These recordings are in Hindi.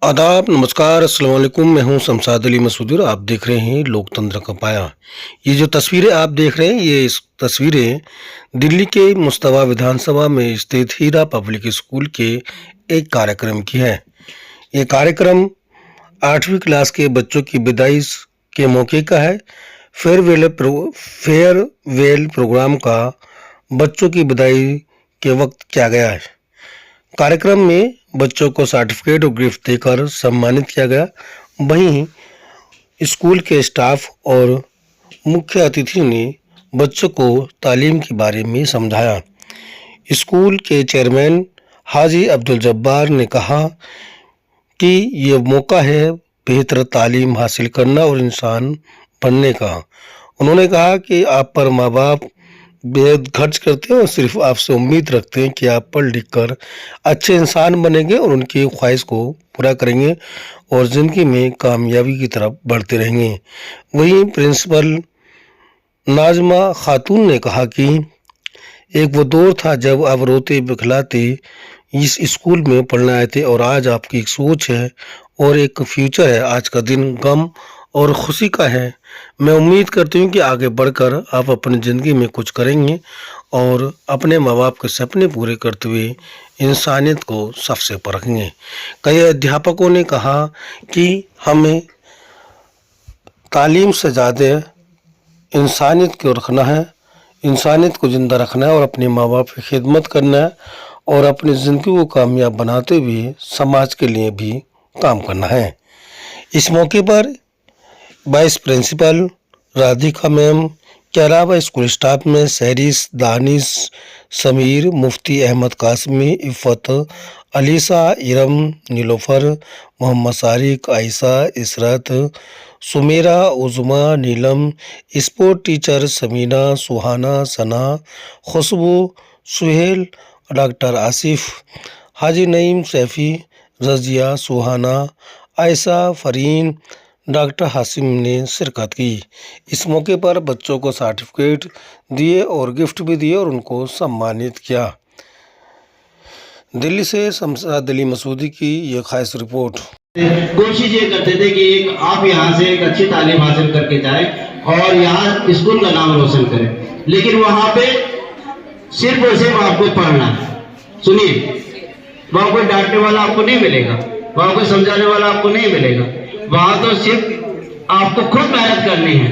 आदाब, नमस्कार, अस्सलाम वालेकुम। मैं हूं शमशाद अली मसूदी और आप देख रहे हैं लोकतंत्र का पाया। ये जो तस्वीरें आप देख रहे हैं, ये तस्वीरें दिल्ली के मुश्तबा विधानसभा में स्थित हीरा पब्लिक स्कूल के एक कार्यक्रम की है। ये कार्यक्रम 8वीं क्लास के बच्चों की विदाई के मौके का है। फेयरवेल प्रोग्राम का बच्चों की विदाई के वक्त किया गया है। कार्यक्रम में बच्चों को सर्टिफिकेट और गिफ्ट देकर सम्मानित किया गया। वहीं स्कूल के स्टाफ और मुख्य अतिथियों ने बच्चों को तालीम के बारे में समझाया। स्कूल के चेयरमैन हाजी अब्दुल जब्बार ने कहा कि ये मौका है बेहतर तालीम हासिल करना और इंसान बनने का। उन्होंने कहा कि आप पर माँ बाप बेहद खर्च करते हैं और सिर्फ आपसे उम्मीद रखते हैं कि आप पढ़ लिख कर अच्छे इंसान बनेंगे और उनकी ख्वाहिश को पूरा करेंगे और ज़िंदगी में कामयाबी की तरफ बढ़ते रहेंगे। वहीं प्रिंसिपल नाजमा खातून ने कहा कि एक वो दौर था जब आप रोते बिखलाते इस स्कूल में पढ़ने आए थे और आज आपकी एक सोच है और एक फ्यूचर है। आज का दिन गम और खुशी का है। मैं उम्मीद करती हूँ कि आगे बढ़कर आप अपनी ज़िंदगी में कुछ करेंगे और अपने माँ बाप के सपने पूरे करते हुए इंसानियत को सबसे ऊपर रखेंगे। कई अध्यापकों ने कहा कि हमें तालीम से ज़्यादा इंसानियत को रखना है, इंसानियत को ज़िंदा रखना है और अपने माँ बाप की खिदमत करना है और अपनी ज़िंदगी को कामयाब बनाते हुए समाज के लिए भी काम करना है। इस मौके पर वाइस प्रिंसिपल राधिका मैम के अलावा स्कूल स्टाफ में सहरिस, दानिश, समीर, मुफ्ती अहमद कासमी, इफ़त, अलीसा, इरम, नीलोफर, मोहम्मद सारिक, आयशा, इसरत, सुमेरा, उज़मा, नीलम, स्पोर्ट टीचर समीना, सुहाना, सना, खुशबू, सुहेल, डॉक्टर आसिफ, हाजी नईम, सैफ़ी, रज़िया, सुहाना, आयशा, फरीन, डॉक्टर हासिम ने शिरकत की। इस मौके पर बच्चों को सर्टिफिकेट दिए और गिफ्ट भी दिए और उनको सम्मानित किया। दिल्ली से शमशाद अली मसूदी की ये खास रिपोर्ट। कोशिश ये करते थे कि आप यहाँ से एक अच्छी तालीम हासिल करके जाएं और यहाँ स्कूल का नाम रोशन करें, लेकिन वहाँ पे सिर्फ और सिर्फ आपको पढ़ना है। सुनिए, वहाँ कोई डांटने वाला आपको नहीं मिलेगा, वहाँ कोई समझाने वाला आपको नहीं मिलेगा। वहाँ तो सिर्फ आपको खुद मेहनत करनी है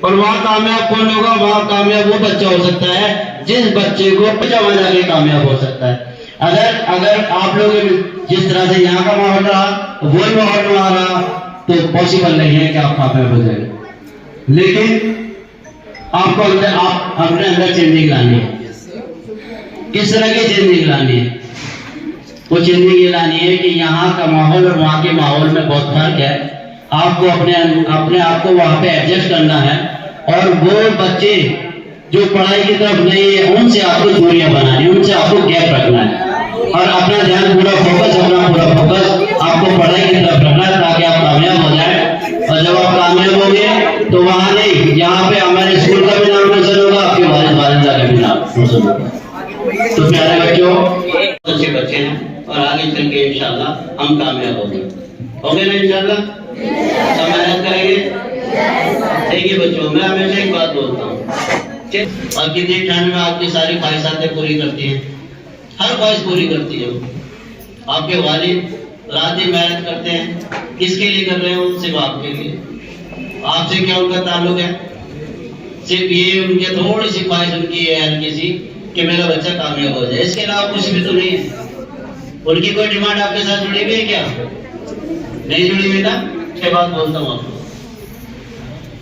और वहाँ कामयाब कौन होगा? वहाँ कामयाब वो बच्चा हो सकता है जिस बच्चे को बच्चा बना के कामयाब हो सकता है। अगर आप लोग जिस तरह से यहाँ का माहौल रहा वही माहौल में आ रहा तो पॉसिबल नहीं है कि आप कामयाब हो जाए। लेकिन आपको आप अपने अंदर चेंजिंग लानी है। किस तरह की चेंजिंग लानी है? वो चेंजिंग ये लानी है कि यहाँ का माहौल और वहाँ के माहौल में बहुत फर्क है। आपको अपने आप को वहाँ पे एडजस्ट करना है और वो बच्चे जो पढ़ाई की तरफ नहीं है उनसे आपको दूरियां बनानी, उनसे आपको गैप रखना है और अपना ध्यान पूरा फोकस आपको पढ़ाई की तरफ रखना है ताकि आप कामयाब हो जाए। और जब आप कामयाब हो गए तो वहाँ नहीं, यहाँ पे हमारे स्कूल का भी नाम रोशन होगा, आपके वालिदा का भी नाम रोशन होगा। तो प्यारे बच्चों, अच्छे बच्चे हैं और आगे चल के इंशाल्लाह हम कामयाब होंगे ना इंशाल्लाह। सब मेहनत करेंगे। देखिए बच्चों, मैं हमेशा एक बात बोलता हूँ, आपकी देख ठंड में आपकी सारी ख्वाहिशातें पूरी करती हैं, हर ख्वाहिश पूरी करती है। आपके वालिद रात दिन मेहनत करते हैं, किसके लिए कर रहे हो? सिर्फ आपके लिए। आपसे क्या उनका ताल्लुक है? सिर्फ ये उनके थोड़ी सी ख्वाहिश उनकी है हल्की सी कि मेरा बच्चा कामयाब हो जाए, इसके अलावा कुछ भी तो नहीं है। उनकी कोई डिमांड आपके साथ जुड़ी हुई है क्या? नहीं जुड़ी हुई ना? उसके बाद बोलता हूँ आपको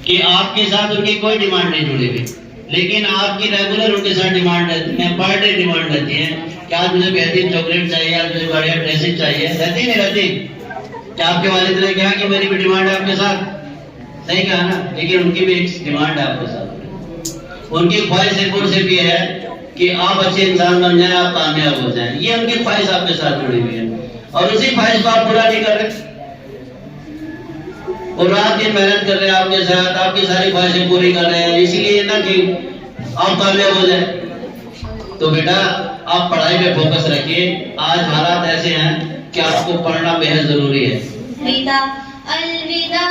कि आपके साथ उनकी कोई डिमांड नहीं जुड़ी हुई, लेकिन आपकी रेगुलर उनके साथ डिमांड रहती है, पर डे डिमांड रहती है कि आज मुझे बेहतरीन चॉकलेट चाहिए, आज मुझे बढ़िया ड्रेसिंग चाहिए। रहती नहीं रहती? क्या आपके वालिद ने कहा कि मेरी भी डिमांड है आपके साथ? सही कहा ना? लेकिन उनकी भी एक डिमांड है आपके साथ। उनकी ख्वाहिश सिर्फ और सिर्फ ये है कि आप अच्छे इंसान बन जाए, आप कामयाब हो जाए। ये उनकी ख्वाहिश आपके साथ जुड़ी हुई है और उसी ख्वाहिश को आप पूरा नहीं कर रहे और रात दिन मेहनत कर रहे हैं आपके साथ, आपकी सारी ख्वाहिशें पूरी कर रहे हैं इसीलिए ना कि आप कामयाब हो जाए। तो बेटा आप पढ़ाई पे फोकस रखिए। आज हालात ऐसे हैं कि आपको पढ़ना बेहद जरूरी है। अलविदा अलविदा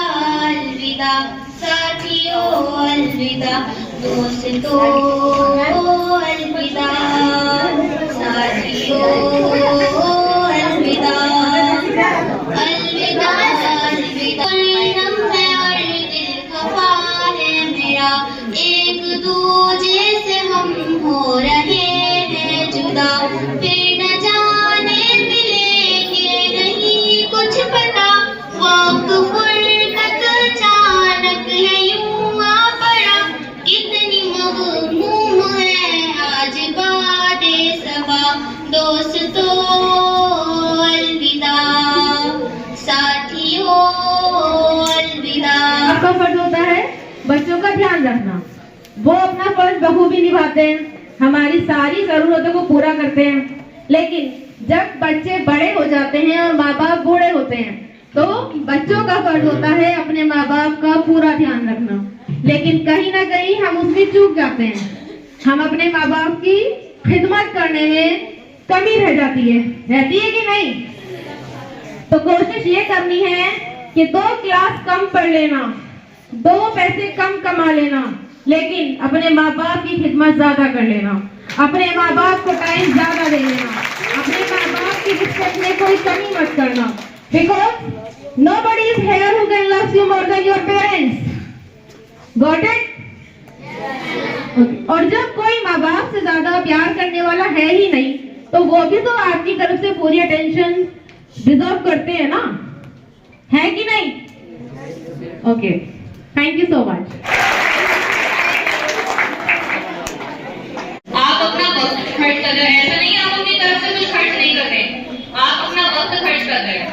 अलविदा साथियों, अलविदा दोस्तों, अलविदा साथियों, अलविदा अलविदा अलविदा। नम है और दिल खफा है मेरा, एक दूजे से हम हो रहे हैं जुदा, फिर न जाने मिलेंगे नहीं कुछ पता, वक्त फुर्सत अचानक है यूं आ पड़ा, कितनी मगमूम है आज बादे सबा, दोस्तों अलविदा साथियों अलविदा। आपका फर्ज होता है बच्चों का ध्यान रखना, वो अपना फर्ज बखूबी निभाते हैं, हमारी सारी जरूरतों को पूरा करते हैं, लेकिन जब बच्चे बड़े हो जाते हैं और माँ बाप बूढ़े होते हैं तो बच्चों का फर्ज होता है अपने माँ बाप का पूरा ध्यान रखना, लेकिन कहीं ना कहीं हम उसमें चूक जाते हैं, हम अपने माँ बाप की खिदमत करने में कमी रह जाती है, रहती है कि नहीं? तो कोशिश ये करनी है कि 2 क्लास कम पढ़ लेना, 2 पैसे कम कमा लेना, लेकिन अपने माँ बाप की खिदमत ज्यादा कर लेना, अपने माँ बाप को टाइम ज्यादा दे लेना, अपने माँ बाप की रिस्पेक्ट में कोई कमी मत करना, because nobody is here who can love you more than your parents. Got it? और जब कोई माँ बाप से ज्यादा प्यार करने वाला है ही नहीं तो वो भी तो आपकी तरफ से पूरी अटेंशन डिजर्व करते हैं ना, है कि नहीं? Okay, thank you so much. आप अपना वक्त खर्च कर रहे हैं, ऐसा नहीं आप अपनी तरफ से कुछ खर्च नहीं कर रहे, आप अपना वक्त खर्च कर रहे हैं।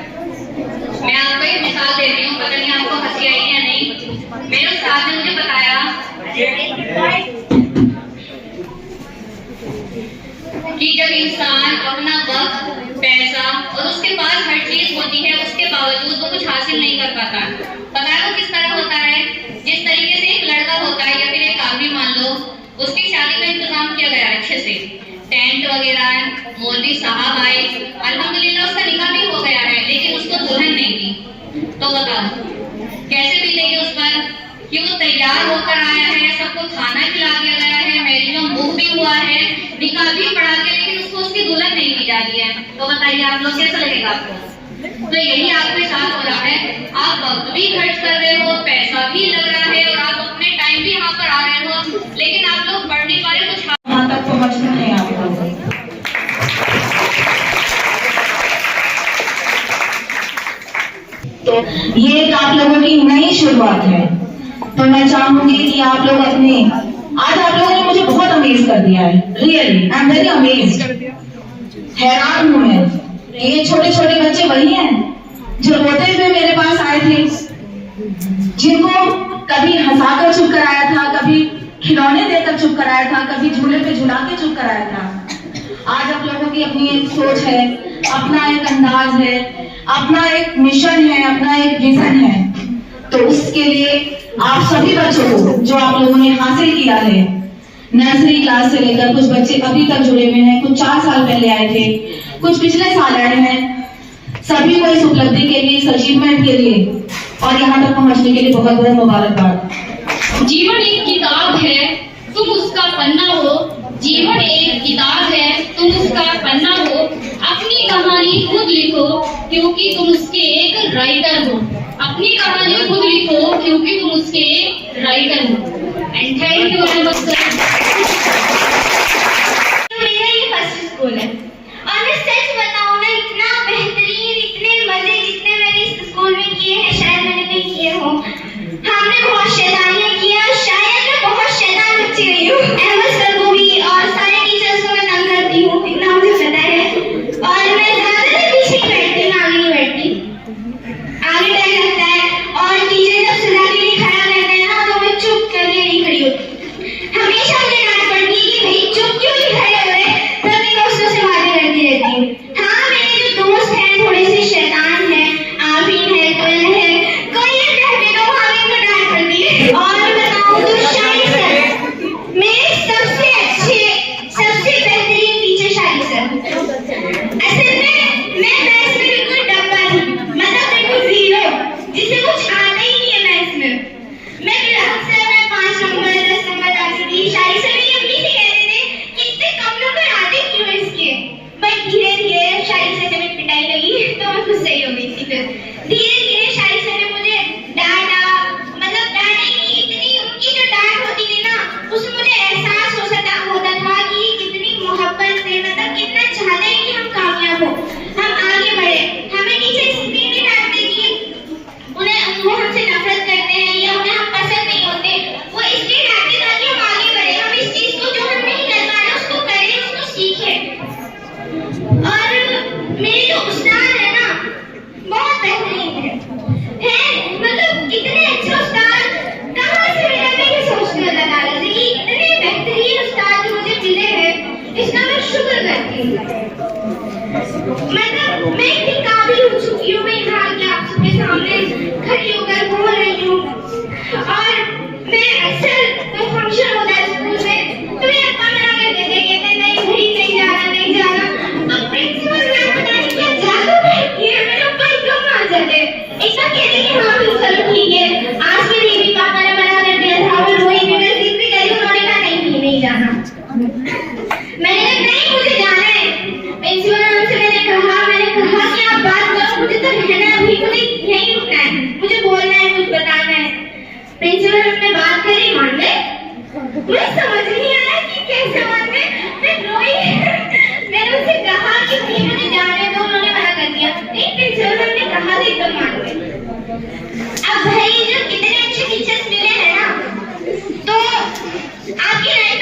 मैं आपको एक मिसाल देती हूँ, पता नहीं आपको हंसी आई या नहीं। मेरे उस्ताद ने मुझे बताया कि जब इंसान अपना वक्त, पैसा और उसके पास हर चीज होती है, उसके बावजूद वो कुछ हासिल नहीं कर पाता, पता है वो किस तरह होता है? जिस तरीके से एक लड़का होता है या फिर एक आदमी, मान लो उसकी शादी का इंतजाम किया गया अच्छे से, टेंट वगैरह, मौलवी साहब आए, अल्हम्दुलिल्लाह उसका निकाह भी हो गया है, लेकिन उसको दुल्हन नहीं दी, तो बताओ कैसे बीतेगी उस पर? कि वो तैयार होकर आया है, सबको खाना खिला दिया गया है, मैरिज में बुक भी हुआ है, निकाह भी पढ़ा के, लेकिन उसको उसकी दुल्हन नहीं दी जा रही है, तो बताइए आप लोग कैसा लगेगा आपको? तो यही आपके साथ हो रहा है, आप वक्त भी खर्च कर रहे हो, पैसा भी लग रहा है और आप अपने टाइम भी यहाँ पर आ रहे हो, लेकिन आप लोग पढ़ नहीं पा रहे, कुछ वहां तक पहुंचना है आपको। तो ये एक आप लोगों की नई शुरुआत है, तो मैं चाहूंगी कि आप लोग अपने, आज आप लोगों ने मुझे बहुत अमेज कर दिया है, really I am very amazed, हैरान हूं मैं। ये छोटे छोटे बच्चे वही हैं जो रोते हुए मेरे पास आए थे, जिनको कभी हंसाकर चुप कराया था, कभी खिलौने देकर चुप कराया था, कभी झूले पे झुला के चुप कराया था। आज आप लोगों की अपनी एक सोच है, अपना एक अंदाज है, अपना एक मिशन है, अपना एक विजन है, तो उसके लिए आप सभी बच्चों को जो आप लोगों ने हासिल किया है, नर्सरी क्लास से लेकर कुछ बच्चे अभी तक जुड़े हुए हैं, कुछ 4 साल पहले आए थे, कुछ पिछले साल आए हैं, सभी को इस उपलब्धि के लिए, इस अचीवमेंट के लिए और यहाँ तक पहुँचने के लिए बहुत बहुत मुबारकबाद। जीवन एक किताब है, तुम उसका पन्ना हो, जीवन एक किताब है, तुम उसका पन्ना हो, अपनी कहानी खुद लिखो क्योंकि तुम उसके एक राइटर हो, अपनी कहानी खुद लिखो क्योंकि तुम उसके एक राइटर हो। And thank you very much sir. मेरा ये फर्स्ट स्कूल है और मैं सच बताऊं ना, इतना बेहतरीन, इतने मजे जितने मैंने इस स्कूल में किए हैं शायद मैंने नहीं किए हो। हमने बहुत शैतानियां की हैं और शायद मैं बहुत शैतान बच्ची रही हूँ। अहमद सर को भी और सारे टीचर्स को मैं तंग करती हूँ, इतना मुझे पता है, और मैं ज्यादा पीछे ही बैठती हूँ, आगे नहीं बैठती, आगे डर लगता है, और टीचर जब सुना के लिए खड़ा करते हैं ना तो मैं चुप करके नहीं खड़ी होती। हमेशा मुझे डांट पड़ती है कि मुझे तो रहना है, अभी मुझे यहीं रुकना है, मुझे बोलना है, कुछ बताना है। प्रिंसिपल हमने बात करी, मान ले। मुझे समझ नहीं आया कि कैसे मान ले। मैं रोई। मैंने उससे कहा कि नहीं मुझे जाने दो, उन्होंने मना कर दिया। नहीं, प्रिंसिपल हमने कहा था एकदम मान ले। अब भाई जो कितने अच्छे टीचर्स मिले हैं ना, तो आपकी लाइफ